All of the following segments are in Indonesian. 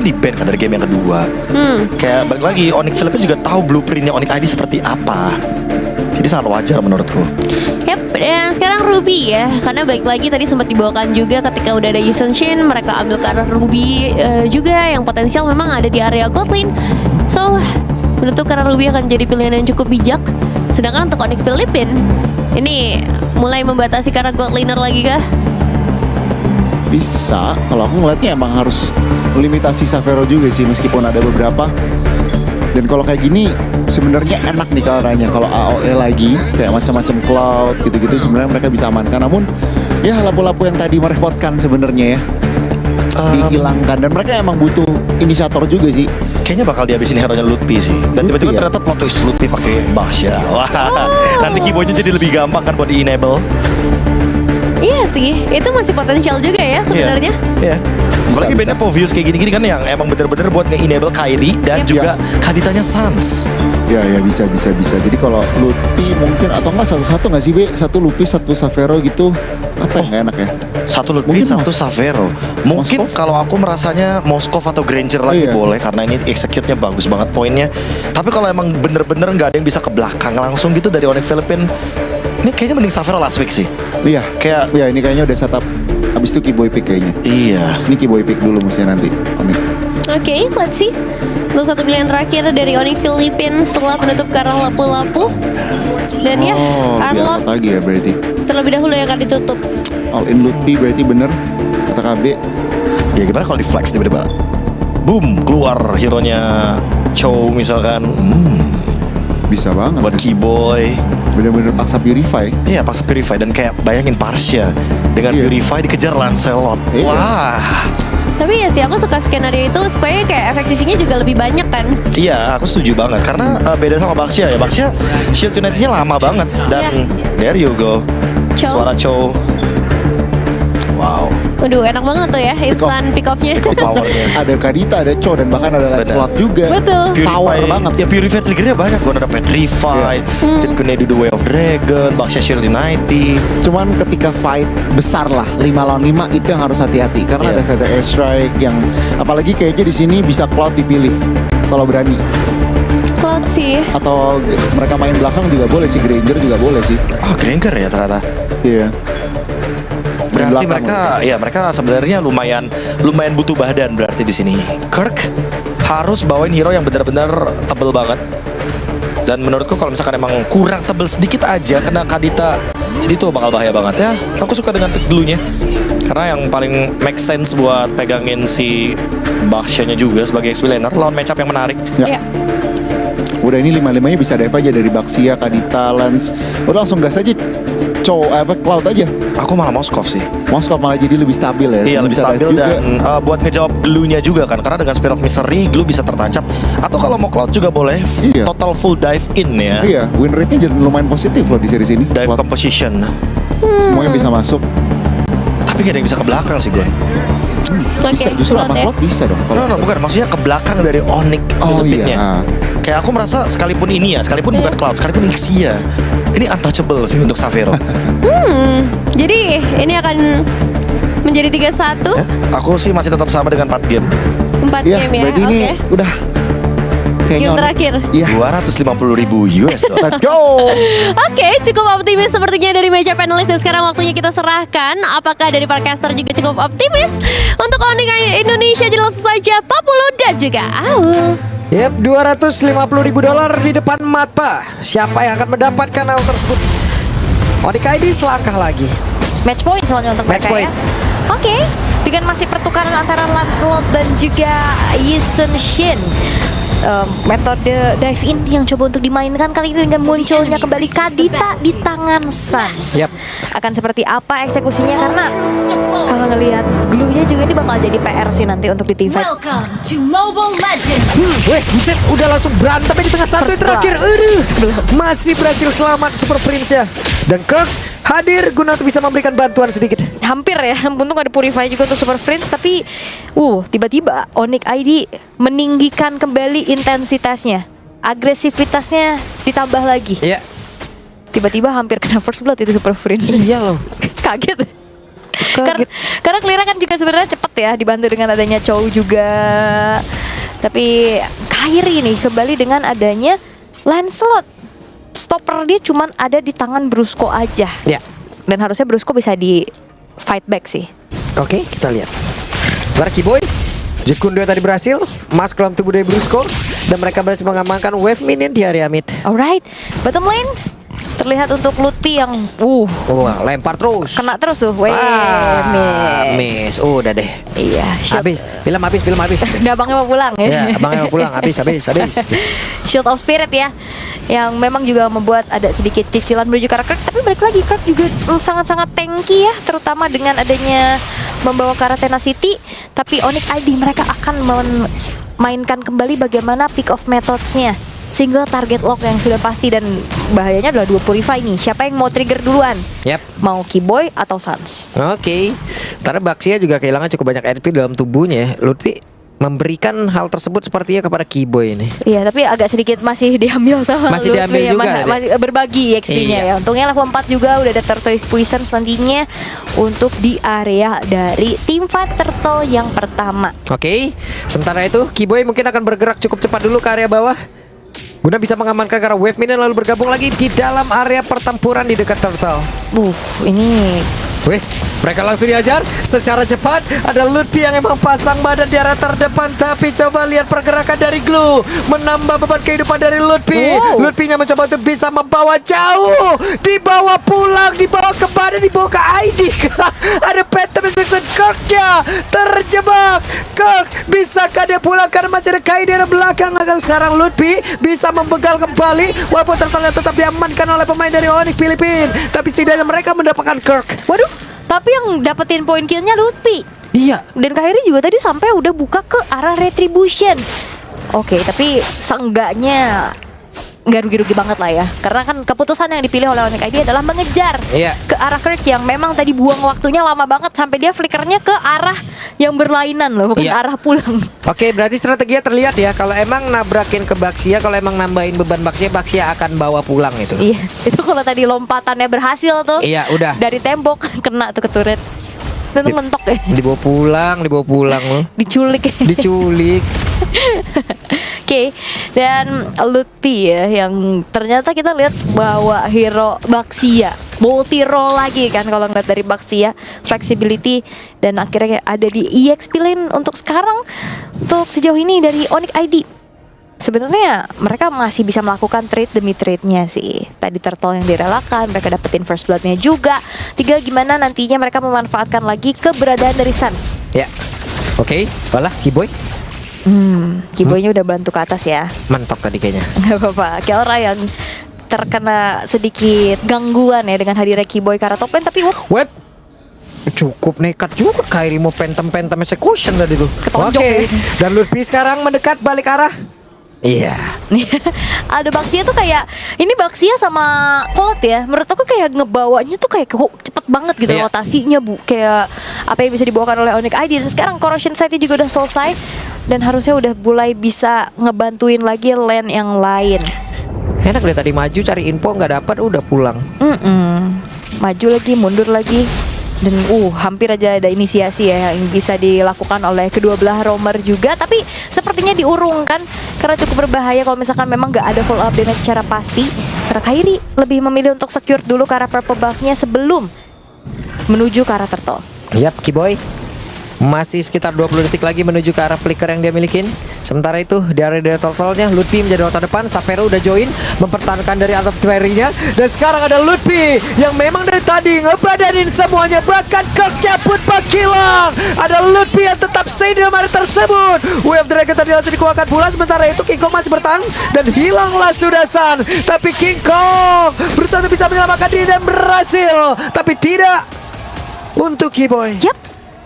di ban kan dari game yang kedua. Kayak balik lagi, Onyx Philippines juga tahu blueprintnya Onyx ID seperti apa. Jadi sangat wajar menurutku. Yap, dan sekarang Ruby ya. Karena balik lagi tadi sempat dibawakan juga ketika udah ada Yusen Shin, mereka ambil ke arah Ruby juga yang potensial memang ada di area gold lane. So, menurutku karena Ruby akan jadi pilihan yang cukup bijak. Sedangkan untuk Onyx Philippines ini mulai membatasi karena gold laner lagi kah? Bisa, kalau aku ngeliatnya emang harus melimitasi Xavero juga sih, meskipun ada beberapa. Dan kalau kayak gini sebenarnya enak nih caranya. Kalau AOE lagi kayak macam-macam Cloud gitu-gitu sebenarnya mereka bisa amankan. Namun ya lampu-lampu yang tadi merepotkan sebenarnya ya dihilangkan. Dan mereka emang butuh inisiator juga sih. Kayaknya bakal dihabisin hero-nya Lutpi sih. Dan tiba-tiba Ya? ternyata plot twist Lutpi pakai Basya. Wah, nanti keyboardnya jadi lebih gampang kan buat di-enable. Iya sih, itu masih potensial juga ya sebenarnya. Iya. Apalagi Bisa. bandnya Povius kayak gini-gini kan yang emang bener-bener buat nge-enable Kairi dan Yep. juga Kaditanya Sans. Ya bisa. Jadi kalau Lupi mungkin atau enggak satu-satu nggak sih Be? Satu Lupi, satu Xavero gitu. Apa yang nggak enak ya? Satu Lutpi, Mungkin satu Xavero. Mungkin Moskov? kalau aku merasanya Moskov atau Granger lagi Iya. boleh karena ini execute-nya bagus banget poinnya. Tapi kalau emang bener-bener nggak ada yang bisa ke belakang langsung gitu dari Onyx Philippines, ini kayaknya mending Xavero last week sih. Iya. Kayak Ya ini kayaknya udah setup. Abis itu Keyboy pick kayaknya. iya. Ini Keyboy pick dulu mestinya nanti. Onyx. Oke, let's see. Untuk satu pilihan terakhir dari Onyx Philippines setelah menutup ke arah lapu-lapu. Dan ya, diangkat Arlot lagi ya berarti. terlebih dahulu yang akan ditutup. All in Lupi berarti bener kata KB. Ya gimana kalau di flex tiba-tiba boom keluar hero-nya Chow misalkan. Bisa banget. Buat Keyboy. Bener-bener paksa Purify. Iya pas Purify dan kayak bayangin Parsha dengan Iya. Purify dikejar Lancelot. Iya. Wah. Tapi ya sih aku suka skenario itu supaya kayak efek sisinya juga lebih banyak kan. Iya, aku setuju banget karena beda sama Baxia ya. Baxia shield unitnya lama banget dan there you go. Chow. Suara Chow. Wow. Waduh, enak banget tuh ya instant pick off-nya. Pick off powernya. Ada Kadita, ada Cho dan bahkan ada Lancelot juga. Betul. Power banget. Ya Purify triggernya banyak. Gue ada Petrify, Jet Kunedu The Way of Dragon, Baxia Shield United. Cuman ketika fight besar lah 5 lawan 5 itu yang harus hati-hati karena Iya. ada Feather Airstrike yang apalagi kayaknya di sini bisa Cloud dipilih kalau berani Cloud sih. atau mereka main belakang juga boleh sih, Granger juga boleh sih. Oh, Granger ya ternyata. Iya. Main Berarti belakang. mereka sebenarnya lumayan butuh badan berarti di sini. Kirk harus bawain hero yang benar-benar tebel banget. Dan menurutku kalau misalkan emang kurang tebel sedikit aja kena Kadita, jadi itu bakal bahaya banget ya. Aku suka dengan dulunya karena yang paling make sense buat pegangin si Baxia-nya juga sebagai XP laner lawan matchup yang menarik. Ya. Ya. Udah ini 5-5-nya bisa dive aja dari Baxia, Kadita, Lance. Udah langsung gas aja Cloud aja. Aku malah Moskov sih. Moskov malah jadi lebih stabil ya. Iya lebih Bisa dive stabil juga. dan buat ngejawab glue-nya juga kan karena dengan Spear of Misery glue bisa tertancap atau kalau mau Cloud juga boleh Iya. total full dive in ya. Iya, win rate-nya jadi lumayan positif loh di series ini. Dive Cloud composition. semuanya bisa masuk. Tapi gak ada yang bisa ke belakang sih gue. Bisa, Oke, justru Cloud sama ya. Cloud bisa dong. No, bukan. Maksudnya ke belakang dari Onyx Oh Philippines-nya. iya. Kayak aku merasa sekalipun ini ya, sekalipun bukan Cloud, sekalipun Ixia, ini untouchable sih untuk Xavero. Jadi ini akan menjadi 3-1 Ya, aku sih masih tetap sama dengan 4 game. 4 Iya, game ya. berarti ini udah kayaknya Game terakhir. Iya. 250.000 US dollar. Let's go. Oke, cukup optimis sepertinya dari meja panelis dan sekarang waktunya kita serahkan apakah dari para caster juga cukup optimis untuk Onyx Indonesia. Jelas saja Papulu dan juga Aul. Yep, $250.000 di depan mata. Siapa yang akan mendapatkan hal tersebut? Onyx ID selangkah lagi. Match point soalnya untuk Match mereka point. ya. Oke, dengan masih pertukaran antara Lancelot dan juga Yusen Shin. Metode dive in yang coba untuk dimainkan kali ini dengan munculnya kembali Kadita di tangan Sans. Yep. Akan seperti apa eksekusinya karena kalau ngelihat glue-nya juga ini bakal jadi PR sih nanti untuk di team fight. Welcome to Mobile Legends! Weh, buset, udah langsung berantem di tengah satu First terakhir. Masih berhasil selamat Super Prince ya. Dan Kirk hadir guna untuk bisa memberikan bantuan sedikit. Hampir ya, untung ada Purify juga untuk Super Prince. Tapi tiba-tiba Onyx ID meninggikan kembali intensitasnya, agresivitasnya ditambah lagi. Iya. Tiba-tiba hampir kena first blood itu Super Prince. Iya loh. Kaget. Karena Clear kan juga sebenarnya cepet ya, dibantu dengan adanya Chow juga. Tapi Kairi nih kembali dengan adanya Lancelot. Stopper dia cuman ada di tangan Brusco aja. Ya. Dan harusnya Brusco bisa di fight back sih. Oke, kita lihat. Larky Boy, Jekun tadi berhasil masuk dalam tubuh dari Brusco dan mereka berhasil mengamankan wave minion di area mid. Alright, bottom lane terlihat untuk Lutfi yang Wah, lempar terus. kena terus tuh. Weh, Miss. Udah deh. Iya, shield. Habis, film habis. Udah abangnya mau pulang ya. Ya, abangnya mau pulang, habis. Shield of Spirit ya, yang memang juga membuat ada sedikit cicilan menuju ke arah Kirk. Tapi balik lagi, Kirk juga sangat-sangat tanky ya, terutama dengan adanya membawa ke arah Tenacity. Tapi Onyx ID mereka akan memainkan kembali bagaimana pick of methods-nya. Single target lock yang sudah pasti, dan bahayanya adalah dua Purify nih. Siapa yang mau trigger duluan? Yap. Mau Keyboy atau Sans? Oke. Karena Baxia juga kehilangan cukup banyak HP dalam tubuhnya. Lutfi memberikan hal tersebut sepertinya kepada Keyboy ini. Iya, tapi agak sedikit masih diambil sama Masih Lutfi diambil ya, juga, masih berbagi XP-nya Iya. ya. Untungnya level 4 juga udah ada Tortoise Poison nantinya untuk di area dari tim Fight Turtle yang pertama. Oke. Sementara itu Keyboy mungkin akan bergerak cukup cepat dulu ke area bawah guna bisa mengamankan karena wave minion, lalu bergabung lagi di dalam area pertempuran di dekat Turtle. Ini Wih, mereka langsung diajar secara cepat. Ada Lutfi yang emang pasang badan di area terdepan, tapi coba lihat pergerakan dari Glue menambah beban kehidupan dari Lutfi. Wow. Lutfi-nya mencoba untuk bisa membawa jauh, dibawa pulang, dibawa ke badan, dibawa ke ID. Ada Phantom Instruction, Kirk-nya terjebak. Kirk, bisakah dia pulang karena masih ada Kai di area belakang? Agar sekarang Lutfi bisa membegal kembali, walaupun ternyata tetap diamankan oleh pemain dari Onyx Filipina. Tapi setidaknya mereka mendapatkan Kirk. waduh, tapi yang dapetin poin killnya Lutfi. Iya. Dan Kairi juga tadi sampai udah buka ke arah Retribution. Oke, tapi seenggaknya nggak rugi-rugi banget lah ya. Karena kan keputusan yang dipilih oleh Onyx ID adalah mengejar Iya. ke arah Kirk yang memang tadi buang waktunya lama banget sampai dia flickernya ke arah yang berlainan loh, bukan Iya. arah pulang. Oke, berarti strateginya terlihat ya. Kalau emang nabrakin ke Baxia, kalau emang nambahin beban Baxia, Baxia akan bawa pulang itu. Iya, itu kalau tadi lompatannya berhasil tuh. Iya, udah. Dari tembok kena tuh ke turret. Itu mentok ya. Dibawa pulang loh. Diculik. Diculik. Oke, dan Lutfi ya yang ternyata kita lihat bawa hero Baxia, multi role lagi kan kalau ngeliat dari Baxia, flexibility, dan akhirnya ada di EXP lane untuk sekarang. Untuk sejauh ini dari Onyx ID sebenarnya mereka masih bisa melakukan trade demi trade-nya sih. Tadi Turtle yang direlakan, mereka dapetin first blood-nya juga. Tinggal gimana nantinya mereka memanfaatkan lagi keberadaan dari Sans. Ya. Oke, walah Keyboy Keyboy-nya udah bantu ke atas ya. mentok tadi kayaknya. Gak apa-apa, Kelra yang terkena sedikit gangguan ya dengan hadirnya Keyboy ke arah top lane. Tapi Web cukup nekat juga Kairi mau phantom execution tadi tuh. Ketonjok Oke, ya. dan Lutfi sekarang mendekat balik arah. Iya. ada Baxia tuh kayak ini Baxia sama Cloud ya. Menurut aku kayak ngebawanya tuh kayak cepet banget gitu Iya. rotasinya kayak apa yang bisa dibawakan oleh Onyx ID. Dan sekarang Corrosion Site-nya juga udah selesai dan harusnya udah mulai bisa ngebantuin lagi lane yang lain. Enak deh tadi maju cari info nggak dapat udah pulang. Maju lagi, mundur lagi. Dan hampir aja ada inisiasi ya yang bisa dilakukan oleh kedua belah roamer juga. Tapi sepertinya diurungkan karena cukup berbahaya kalau misalkan memang gak ada follow up damage secara pasti. Karena Kairi lebih memilih untuk secure dulu ke arah purple buff-nya sebelum menuju ke arah turtle. Yap, Keyboy masih sekitar 20 detik lagi menuju ke arah flicker yang dia milikin. Sementara itu di area dari turtle-nya Lutfi menjadi rota depan. Savero udah join mempertahankan dari atap carry-nya. Dan sekarang ada Lutfi yang memang dari tadi ngebadanin semuanya. Bahkan Kirk cabut pakilang. Ada Lutfi yang tetap stay di dalam area tersebut. Wave Dragon tadi langsung dikeluarkan pula. Sementara itu King Kong masih bertahan dan hilanglah sudah Sun. Tapi King Kong berusaha untuk bisa menyelamatkan diri dan berhasil. Tapi tidak untuk Keyboy. Yap,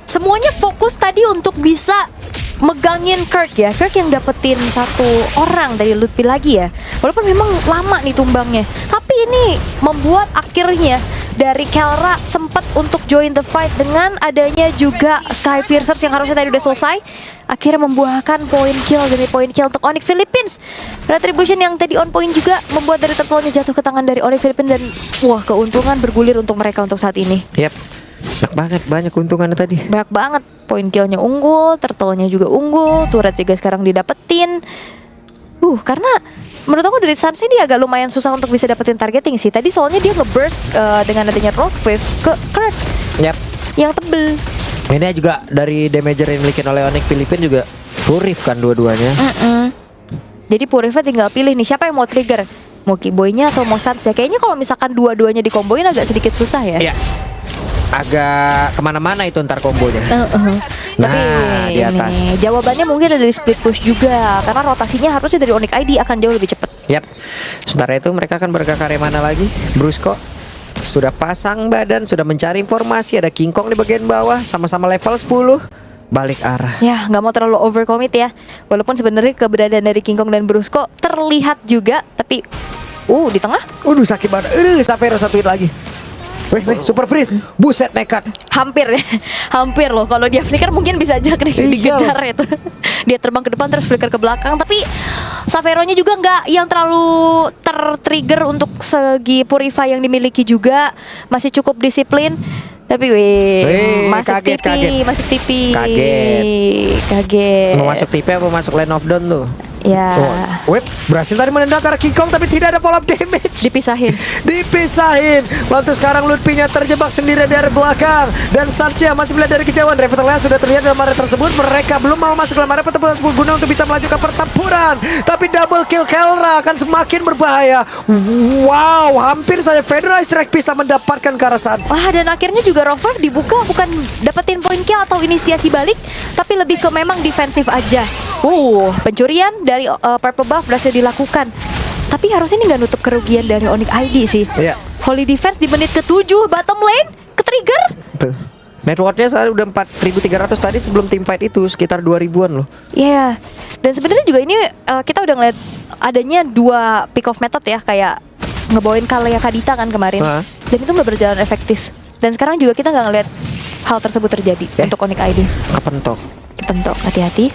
semuanya fokus tadi untuk bisa megangin Kirk ya. Kirk yang dapetin satu orang dari Lutfi lagi ya. Walaupun memang lama nih tumbangnya, tapi ini membuat akhirnya dari Kelra sempat untuk join the fight dengan adanya juga Sky Piercers yang harusnya tadi udah selesai. Akhirnya membuahkan poin kill demi poin kill untuk Onyx Philippines. Retribution yang tadi on point juga membuat dari turtle-nya jatuh ke tangan dari Onyx Philippines. Dan wah, keuntungan bergulir untuk mereka untuk saat ini. Yap. Enak banget, banyak keuntungannya tadi. Banyak banget. Poin killnya unggul, turtle-nya juga unggul, turret juga sekarang didapetin. Karena menurut aku dari Suns ini agak lumayan susah untuk bisa dapetin targeting sih. Tadi soalnya dia ngeburst dengan adanya Rough Wave ke Kirk Yap. yang tebel. Ini juga dari damager yang dimiliki oleh Onyx Philippines juga Purif kan dua-duanya. Jadi Purifnya tinggal pilih nih siapa yang mau trigger, mau Kiboy-nya atau mau Suns ya. Kayaknya kalau misalkan dua-duanya dikomboin agak sedikit susah ya. Iya. Agak kemana-mana itu ntar kombonya. Tapi di atas. ini jawabannya mungkin ada dari split push juga, karena rotasinya harusnya dari Onyx ID akan jauh lebih cepat. Yap. Sementara itu mereka akan bergerak mana lagi? Brusco sudah pasang badan, sudah mencari informasi. Ada King Kong di bagian bawah, sama-sama level 10. Balik arah. Ya, nggak mau terlalu overcommit ya. Walaupun sebenarnya keberadaan dari King Kong dan Brusco terlihat juga, tapi di tengah Sakit banget. Sampai satu hit lagi. Weh, super freeze. Buset nekat. hampir ya. Hampir loh. Kalau dia flicker mungkin bisa aja dikejar itu. Dia terbang ke depan terus flicker ke belakang, tapi Savero-nya juga nggak yang terlalu tertrigger untuk segi Purify yang dimiliki juga, masih cukup disiplin. Tapi masuk kaget, TP, kaget. masuk TP. Kaget. Mau masuk TP apa masuk Land of Dawn tuh? Ya. Web berhasil tadi menendang ke arah King Kong, tapi tidak ada follow up damage. Dipisahin. Lalu sekarang Lutfi-nya terjebak sendiri dari belakang, dan Sansya masih melihat dari kejauhan. Revitalize sudah terlihat dalam area tersebut. Mereka belum mau masuk dalam area pertempuran tersebut guna untuk bisa melanjutkan pertempuran. Tapi double kill Kelra akan semakin berbahaya. Wow, hampir saja Federal Strike bisa mendapatkan ke arah Sans. Wah, dan akhirnya juga Rover dibuka bukan dapetin poin kill atau inisiasi balik, tapi lebih ke memang defensif aja. Pencurian dari Purple Buff berhasil dilakukan. Tapi harusnya ini nggak nutup kerugian dari Onyx ID sih. Iya. Holy Defense di menit ke-7 bottom lane ke-trigger. Tuh. Net worth-nya saat udah 4.300 tadi sebelum team fight itu sekitar 2.000-an loh. Iya. Dan sebenarnya juga ini kita udah ngeliat adanya dua pick off method ya, kayak ngebawain Kalea Kadita kan kemarin. Dan itu nggak berjalan efektif. Dan sekarang juga kita nggak ngeliat hal tersebut terjadi untuk Onyx ID. Kepentok, hati-hati.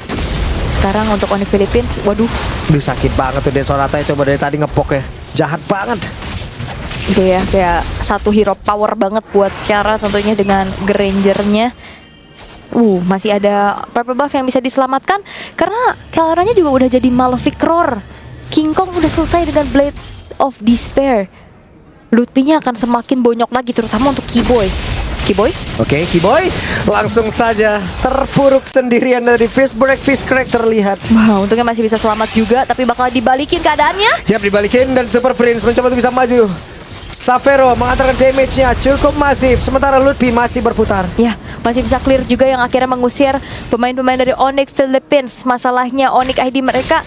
Sekarang untuk Onyx Philippines, waduh. Sakit banget tuh Dead Sonata coba dari tadi ngepok ya. Jahat banget. Itu ya, kayak satu hero power banget buat Kiara tentunya dengan Granger-nya. Masih ada Purple Buff yang bisa diselamatkan karena Kiaranya juga udah jadi Malefic Roar. King Kong udah selesai dengan Blade of Despair. Lutfi-nya akan semakin bonyok lagi, terutama untuk Kiboy. Oke, Kiboy langsung saja terpuruk sendirian dari Fish Crack terlihat. Wah, untungnya masih bisa selamat juga, tapi bakal dibalikin keadaannya. Siap dibalikin dan Super Prince mencoba untuk bisa maju. Savero mengantarkan damage-nya cukup masif, sementara Lutfi masih berputar. Ya, masih bisa clear juga yang akhirnya mengusir pemain-pemain dari Onyx Philippines. Masalahnya Onyx ID mereka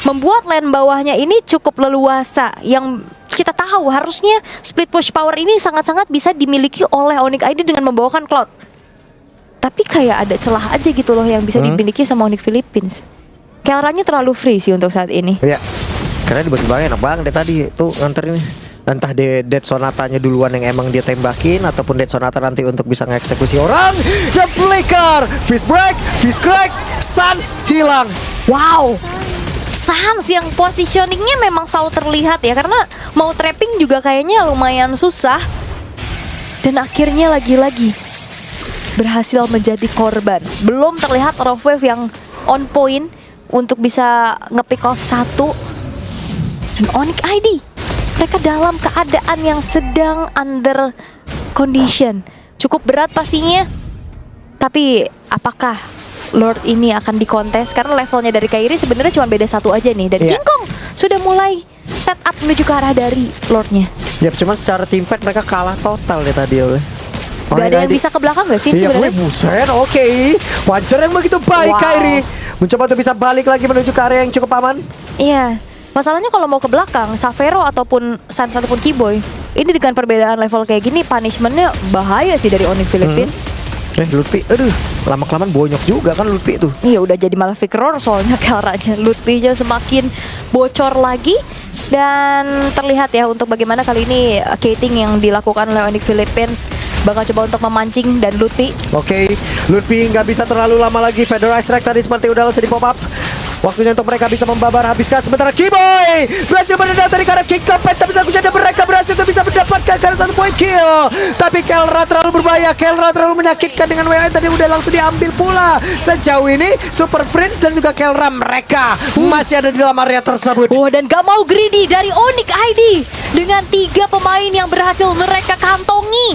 membuat lane bawahnya ini cukup leluasa, yang kita tahu harusnya split push power ini sangat-sangat bisa dimiliki oleh Onyx ID dengan membawakan Cloud. Tapi kayak ada celah aja gitu loh yang bisa dimiliki sama Onyx Philippines. Kelranya terlalu free sih untuk saat ini. Iya. Karena tiba-tiba enak banget deh tadi tuh nganter ini. Entah Dead Sonatanya duluan yang emang dia tembakin, ataupun Dead Sonata nanti untuk bisa ngeksekusi orang. Dan flicker, Fish Crack, Sans hilang. Wow, Sans yang positioningnya memang selalu terlihat ya, karena mau trapping juga kayaknya lumayan susah. Dan akhirnya lagi-lagi berhasil menjadi korban. Belum terlihat Rough Wave yang on point untuk bisa nge-pick off satu. Dan Onyx ID, mereka dalam keadaan yang sedang under condition. Cukup berat pastinya. Tapi apakah Lord ini akan dikontes? Karena levelnya dari Kairi sebenarnya cuma beda satu aja nih. Dan King Kong sudah mulai set up menuju ke arah dari Lordnya. Ya, cuma secara team fight mereka kalah total deh tadi oleh. Gak ada yang bisa ke belakang gak sih sebenarnya? Buset, oke. Wajar yang begitu baik Kairi. Mencoba untuk bisa balik lagi menuju ke area yang cukup aman. Iya. Masalahnya kalau mau ke belakang, Savero ataupun Sans ataupun Kiboy, ini dengan perbedaan level kayak gini, punishmentnya bahaya sih dari Onyx Philippines. Lutfi, aduh, lama-kelamaan bonyok juga kan Lutfi tuh. Iya, udah jadi Malefic Roar soalnya Kelranya. Lutfi-nya semakin bocor lagi. Dan terlihat ya untuk bagaimana kali ini Kating yang dilakukan oleh Onyx Philippines bakal coba untuk memancing dan Lutfi. Oke, Lutfi nggak bisa terlalu lama lagi. Federal Strike tadi seperti udah langsung di pop up. Waktunya untuk mereka bisa membabar habiskan. Sementara Kiboy berhasil menendang dari karena kick compet, tapi saja mereka berhasil untuk bisa mendapatkan karena 1 point kill. Tapi Kelra terlalu berbahaya, Kelra terlalu menyakitkan dengan WN tadi udah langsung diambil pula. Sejauh ini Super Prince dan juga Kelra mereka masih ada di dalam area tersebut. Wah, dan gak mau greedy dari Onyx ID dengan 3 pemain yang berhasil mereka kantongi.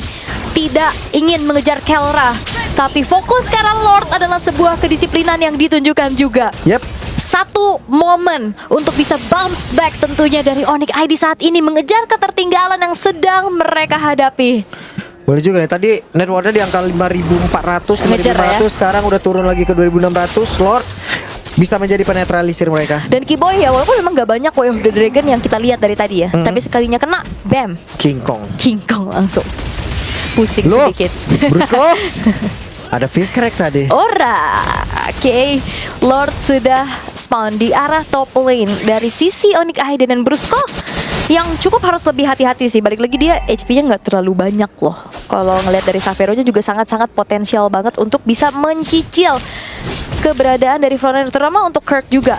Tidak ingin mengejar Kelra, tapi fokus sekarang Lord adalah sebuah kedisiplinan yang ditunjukkan juga. Yep. Satu momen untuk bisa bounce back tentunya dari Onyx ID saat ini mengejar ketertinggalan yang sedang mereka hadapi. Boleh juga nih, tadi net worth-nya di angka 5.400, Ngejar, 5.500, ya. sekarang udah turun lagi ke 2.600. Lord bisa menjadi penetralisir mereka. Dan Kiboy ya, walaupun memang gak banyak Way of the Dragon yang kita lihat dari tadi ya, tapi sekalinya kena, bam, King Kong. King Kong langsung pusing Loh, sedikit. Brusko, ada fish crack tadi. Ora, oke. Lord sudah spawn di arah top lane dari sisi Onyx ID dan Brusko yang cukup harus lebih hati-hati sih. Balik lagi dia HP-nya nggak terlalu banyak loh. Kalau ngelihat dari Xavero-nya juga sangat-sangat potensial banget untuk bisa mencicil keberadaan dari frontline, terutama untuk Kirk juga.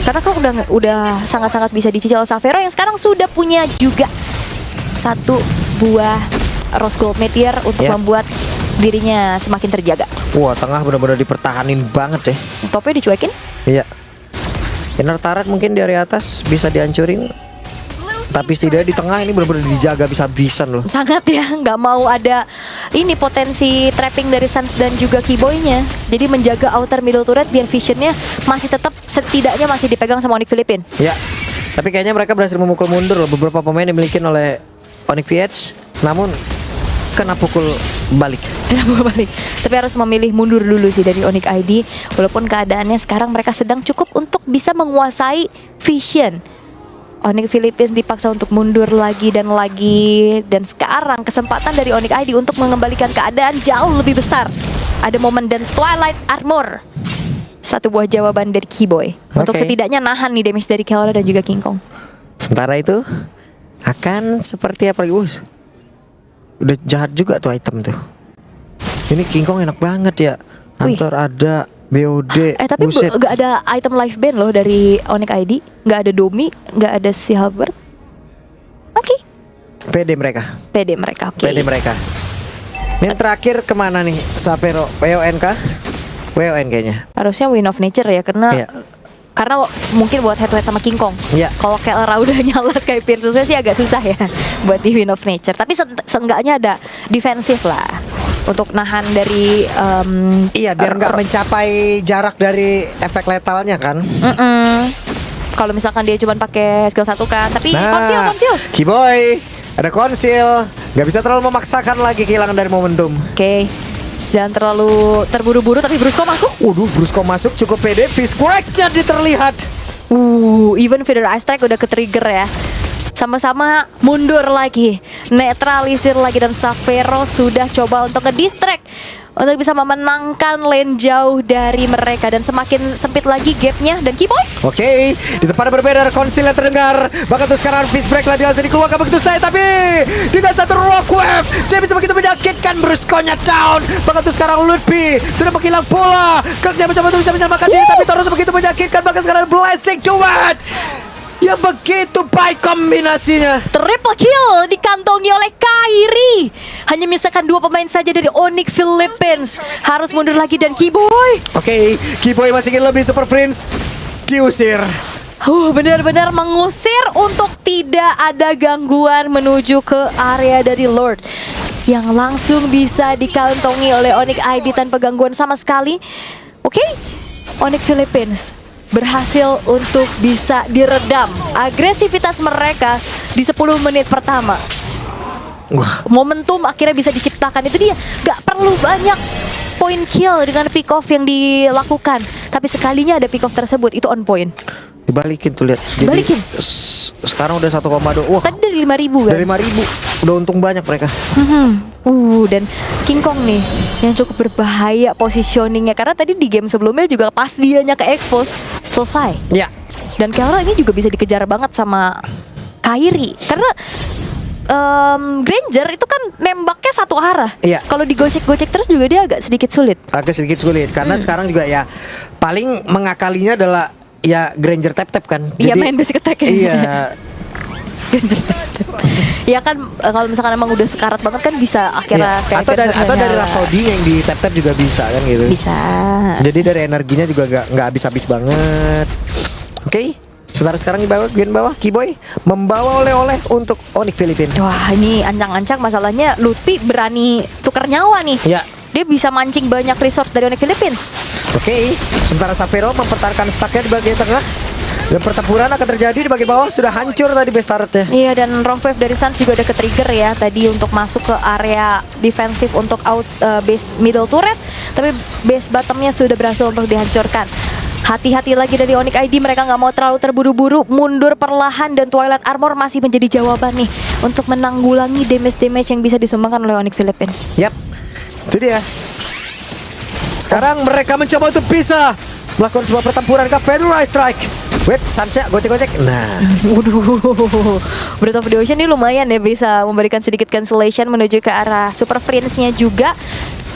Karena kan udah sangat-sangat bisa dicicil Xavero yang sekarang sudah punya juga 1 buah Rose Gold Meteor untuk Ya. membuat dirinya semakin terjaga. Wah, tengah benar-benar dipertahanin banget deh. Topnya dicuekin. Iya. Inner turret mungkin dari atas bisa dihancurin. Tapi setidaknya di tengah ini benar-benar dijaga bisa-bisan loh. Sangat ya, nggak mau ada ini potensi trapping dari Sans dan juga Kiboy-nya. Jadi menjaga outer middle turret biar visionnya masih tetap setidaknya masih dipegang sama Onyx Philippine. Ya. Tapi kayaknya mereka berhasil memukul mundur loh beberapa pemain yang dimiliki oleh Onyx PH. Namun kena pukul balik. Tidak balik. Tapi harus memilih mundur dulu sih dari Onyx ID. Walaupun keadaannya sekarang mereka sedang cukup untuk bisa menguasai vision. Onyx Philippines dipaksa untuk mundur lagi dan lagi. Dan sekarang kesempatan dari Onyx ID untuk mengembalikan keadaan jauh lebih besar. Ada momen dan Twilight Armor. 1 buah jawaban dari Kiboy untuk Oke. setidaknya nahan nih damage dari Kelra dan juga King Kong. Sementara itu akan seperti apa lagi, Bos? Udah jahat juga tuh item tuh. Ini King Kong enak banget ya. Antor ada BOD. Tapi buset. gak ada item life band loh dari Onyx ID. Gak ada Domi, gak ada si Halbert. Oke, PD mereka. PD mereka. Oke. PD mereka. Ini yang terakhir kemana nih? Xavero, WON kah? WON kayaknya. Harusnya Win of Nature ya, karena Iya. karena mungkin buat head to head sama King Kong. Iya. Kalau Kelra udah nyala Sky Pierce sih agak susah ya buat di Win of Nature. Tapi seenggaknya ada defensif lah untuk nahan dari Iya, biar nggak mencapai jarak dari efek letalnya kan. kalau misalkan dia cuma pakai skill 1 kan. Tapi konsil. Kiboy, ada konsil. Nggak bisa terlalu memaksakan lagi kehilangan dari momentum. Oke. Jangan terlalu terburu-buru, tapi Brusko masuk. Waduh, Brusko masuk cukup pede. Fist crack jadi terlihat. Even Feather Ice Strike udah ke-trigger ya. Sama-sama mundur lagi, netralisir lagi, dan Xavero sudah coba untuk nge-distract untuk bisa memenangkan lane jauh dari mereka. Dan semakin sempit lagi gapnya. Dan Kiboy Oke, di tempat yang berbeda konsil yang terdengar. Bahkan tuh sekarang fist break lah dia langsung dikeluarkan begitu saya. Tapi dengan 1 rock wave dia bisa begitu menyakitkan. Bruskonya down. Bahkan tuh sekarang Ludpi sudah menghilang bola. Kerja mencoba untuk bisa menyelamatkan diri, tapi terus begitu menyakitkan. Bahkan sekarang Blessing Duet yang begitu baik kombinasinya. triple kill dikantongi oleh Kairi. Hanya misalkan 2 pemain saja dari Onyx Philippines harus mundur lagi. Dan Kiboy Oke, Kiboy masih ingin lebih. Super Prince diusir. benar-benar mengusir untuk tidak ada gangguan menuju ke area dari Lord, yang langsung bisa dikantongi oleh Onyx ID tanpa gangguan sama sekali. Oke, Onyx Philippines berhasil untuk bisa diredam agresivitas mereka di 10 menit pertama. Wah, Momentum akhirnya bisa diciptakan. Itu dia, gak perlu banyak point kill dengan pick off yang dilakukan, tapi sekalinya ada pick off tersebut itu on point. dibalikin tuh lihat. Jadi, Balikin. Sekarang udah 1,2. Wah, Tadi dari 5.000 kan. dari 5.000 udah untung banyak mereka. Dan King Kong nih yang cukup berbahaya positioningnya, karena tadi di game sebelumnya juga pas dianya ke expose selesai. Ya, Dan Kelra ini juga bisa dikejar banget sama Kairi, karena Granger itu kan nembaknya satu arah. Iya. Kalau digocek-gocek terus juga dia agak sedikit sulit. agak sedikit sulit karena sekarang juga ya paling mengakalinya adalah ya Granger tap-tap kan. Iya, main basic attack. Iya. Ya kan kalau misalkan emang udah sekarat banget kan bisa akhirnya Iya. Atau dari Rhapsody yang di tap-tap juga bisa kan gitu. bisa. Jadi dari energinya juga nggak habis-habis banget. Oke. Sebentar sekarang di bawah Keyboy membawa oleh-oleh untuk Onyx Philippines. Wah, ini ancang-ancang masalahnya Lutfi berani tukar nyawa nih. Ya. Dia bisa mancing banyak resource dari Onyx Philippines. Oke. Sementara Sapphiro mempertahankan stacknya di bagian tengah. Dan pertempuran akan terjadi di bagian bawah. Sudah hancur tadi base turretnya. Iya, dan Wrong Wave dari Suns juga udah ke-trigger ya tadi untuk masuk ke area defensif untuk out base middle turret. Tapi base bottomnya sudah berhasil untuk dihancurkan. Hati-hati lagi dari Onyx ID, mereka nggak mau terlalu terburu-buru, mundur perlahan, dan Twilight Armor masih menjadi jawaban nih untuk menanggulangi damage-damage yang bisa disumbangkan oleh Onyx Philippines. Yap. Itu dia. Sekarang mereka mencoba untuk bisa melakukan sebuah pertempuran ke Federal Strike. Web, Sancha, gocek-gocek. Nah, Waduh, Breath of the Ocean ini lumayan ya bisa memberikan sedikit cancellation menuju ke arah Super Friends-nya juga.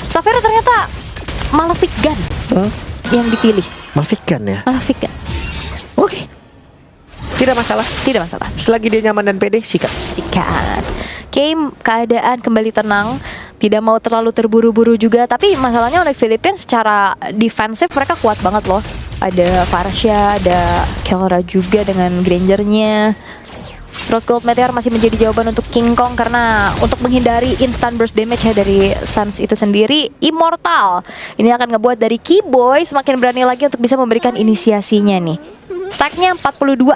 Sapphire ternyata Malefic Gun yang dipilih. Malefic Gun ya. Malefic Gun. Oke. Tidak masalah. Tidak masalah. Selagi dia nyaman dan pede, sikat. Sikat. Oke, keadaan kembali tenang. Tidak mau terlalu terburu-buru juga. Tapi masalahnya oleh Filipina secara defensif mereka kuat banget loh. Ada Farsha, ada Kelra juga dengan Grangernya. Rose Gold Meteor masih menjadi jawaban untuk King Kong karena untuk menghindari instant burst damage ya dari Suns itu sendiri. Immortal ini akan ngebuat dari Keyboy semakin berani lagi untuk bisa memberikan inisiasinya nih. Stacknya 42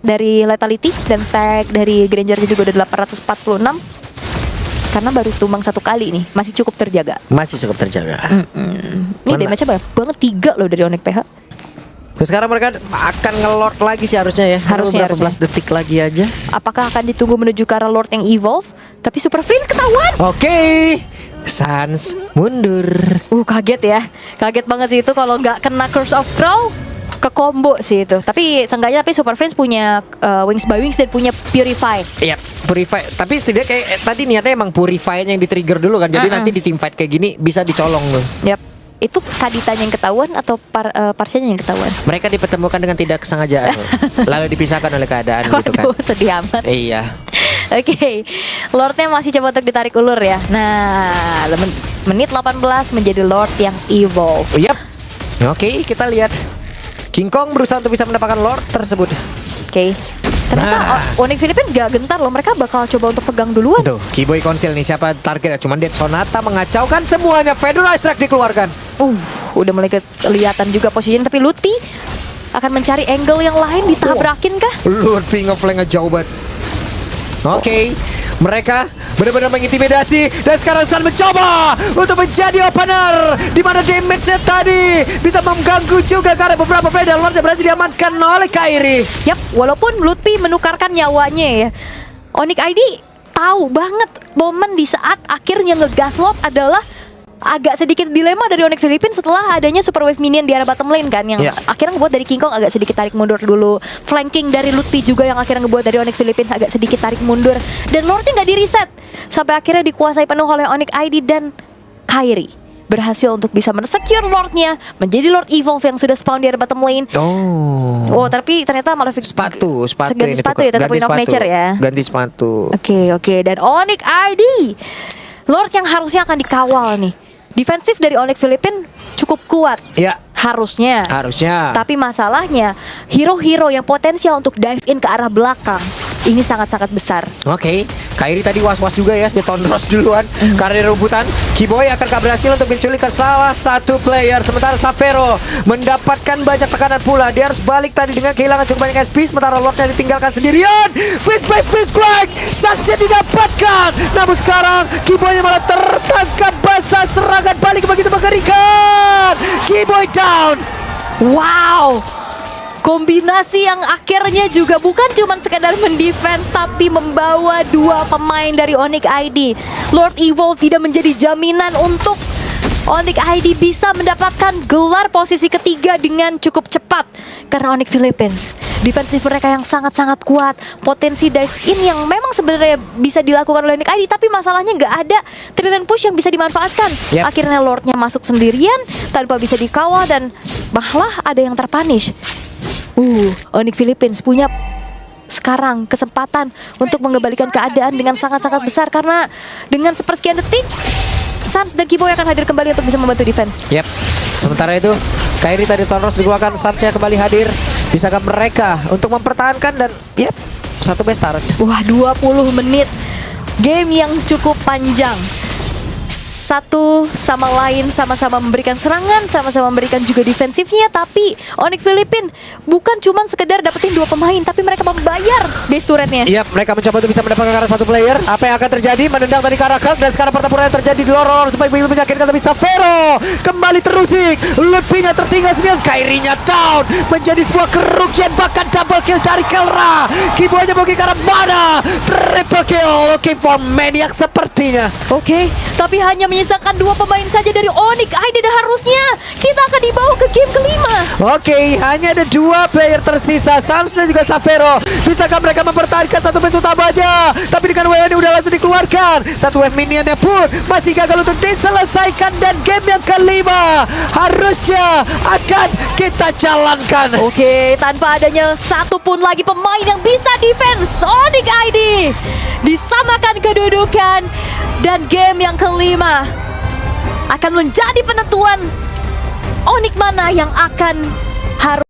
dari Lethality dan stack dari Granger juga udah 846 karena baru tumbang satu kali nih, masih cukup terjaga. Masih cukup terjaga. Ini damage-nya banyak banget, 3 loh dari Onyx PH. Nah, sekarang mereka akan nge-lord lagi sih harusnya ya. Harusnya, Beberapa belas detik lagi aja. Apakah akan ditunggu menuju ke arah Lord yang evolve? Tapi Super Friends ketahuan. Oke. Sans mundur. Kaget ya. Kaget banget sih itu kalau nggak kena Curse of Crow ke combo sih itu. Tapi seenggaknya Super Friends punya Wings by Wings dan punya Purify. Iya, Purify. Tapi setidaknya kayak tadi niatnya emang Purify-nya yang di-trigger dulu kan. Jadi nanti di team fight kayak gini bisa dicolong loh. Yap. Itu Kaditanya yang ketahuan atau Parsianya yang ketahuan? Mereka dipertemukan dengan tidak kesengajaan loh. Lalu dipisahkan oleh keadaan gitu kan. Waduh, sedih amat. Iya. Oke, Lordnya masih coba untuk ditarik ulur ya. Nah, menit 18 menjadi Lord yang evolve. Yap. Oke, kita lihat King Kong berusaha untuk bisa mendapatkan Lord tersebut. Oke. Ternyata Onyx Philippines gak gentar loh. Mereka bakal coba untuk pegang duluan. Tuh, Keyboy konsil nih siapa targetnya? Cuman Dead Sonata mengacaukan semuanya. Federal Strike dikeluarkan. Udah mulai kelihatan juga posisinya. Tapi Lutfi akan mencari angle yang lain, ditabrakin kah? Lord Ping of Flank ngejauh banget. Oke, mereka benar-benar mengintimidasi dan sekarang Sun mencoba untuk menjadi opener di mana damage-nya tadi bisa mengganggu juga karena beberapa player dan Lord berhasil diamankan oleh Kairi. Yap, walaupun Lutfi menukarkan nyawanya ya, Onyx ID tahu banget momen di saat akhirnya ngegaslot adalah agak sedikit dilema dari Onyx Philippines setelah adanya Super Wave Minion di arah bottom lane kan yang akhirnya ngebuat dari King Kong agak sedikit tarik mundur dulu. Flanking dari Lutfi juga yang akhirnya ngebuat dari Onyx Philippines agak sedikit tarik mundur. Dan Lordnya nggak di-reset sampai akhirnya dikuasai penuh oleh Onyx ID dan Kairi berhasil untuk bisa men-secure Lordnya menjadi Lord Evolve yang sudah spawn di arah bottom lane. Tapi ternyata Malefic Sepatu ganti ini sepatu ya, tetap Queen of Nature ya. Ganti sepatu. Oke. Dan Onyx ID Lord yang harusnya akan dikawal nih. Defensif dari Onyx Philippines cukup kuat. Ya. Harusnya. Tapi masalahnya hero-hero yang potensial untuk dive in ke arah belakang ini sangat-sangat besar. Oke, Kairi tadi was-was juga ya, dia tondros duluan karena rebutan. Keyboy akankah berhasil untuk menculik salah satu player, sementara Sapphiro mendapatkan banyak tekanan pula. Dia harus balik tadi dengan kehilangan cukup banyak SP, sementara Lordnya ditinggalkan sendirian. Fist by fist crack, Sunset didapatkan. Namun sekarang Keyboy malah tertangkap basah, serangan balik begitu mengerikan. Keyboy down. Wow, kombinasi yang akhirnya juga bukan cuma sekedar mendefense tapi membawa dua pemain dari Onyx ID. Lord Evolve tidak menjadi jaminan untuk Onyx ID bisa mendapatkan gelar posisi ketiga dengan cukup cepat karena Onyx Philippines defensif mereka yang sangat-sangat kuat, potensi dive in yang memang sebenarnya bisa dilakukan oleh Onyx ID, tapi masalahnya nggak ada trident push yang bisa dimanfaatkan. Akhirnya Lordnya masuk sendirian tanpa bisa dikawal dan malah ada yang terpunish. Onyx Philippines punya sekarang kesempatan untuk mengembalikan keadaan dengan sangat-sangat besar karena dengan sepersekian detik Sans dan Kiboy akan hadir kembali untuk bisa membantu defense. Yep. Sementara itu, Kairi tadi Tonros dikeluarkan, Sarsnya kembali hadir. Bisakah mereka untuk mempertahankan dan yep, satu best turret. Wah, 20 menit game yang cukup panjang. Satu sama lain sama-sama memberikan serangan, sama-sama memberikan juga defensifnya. Tapi Onyx Philippines bukan cuman sekedar dapetin 2 pemain, tapi mereka membayar base turretnya. Yap, mereka mencoba untuk bisa mendapatkan karena satu player. Apa yang akan terjadi? Menendang tadi Karakak dan sekarang pertempuran yang terjadi di lorong supaya begitu menyakitkan, tapi Savero kembali terusik. Lebihnya tertinggal sendirian, Kairinya down. Menjadi sebuah kerugian, bahkan double kill dari Kelra. Kiboynya bagi ke arah mana? Triple kill, looking for Maniac sepertinya. Oke, tapi hanya menyisakan 2 pemain saja dari Onyx ID dan harusnya kita akan dibawa ke game kelima. Oke, hanya ada 2 player tersisa, Sans dan juga Savero. Bisakah mereka mempertahankan satu base utama aja? Tapi dengan WW ini udah langsung dikeluarkan. Satu wave minionnya pun masih gagal untuk diselesaikan. Dan game yang kelima harusnya akan kita jalankan. Oke, tanpa adanya satu pun lagi pemain yang bisa defense, Onyx ID disamakan kedudukan. Dan game yang kelima akan menjadi penentuan Onyx mana yang akan harus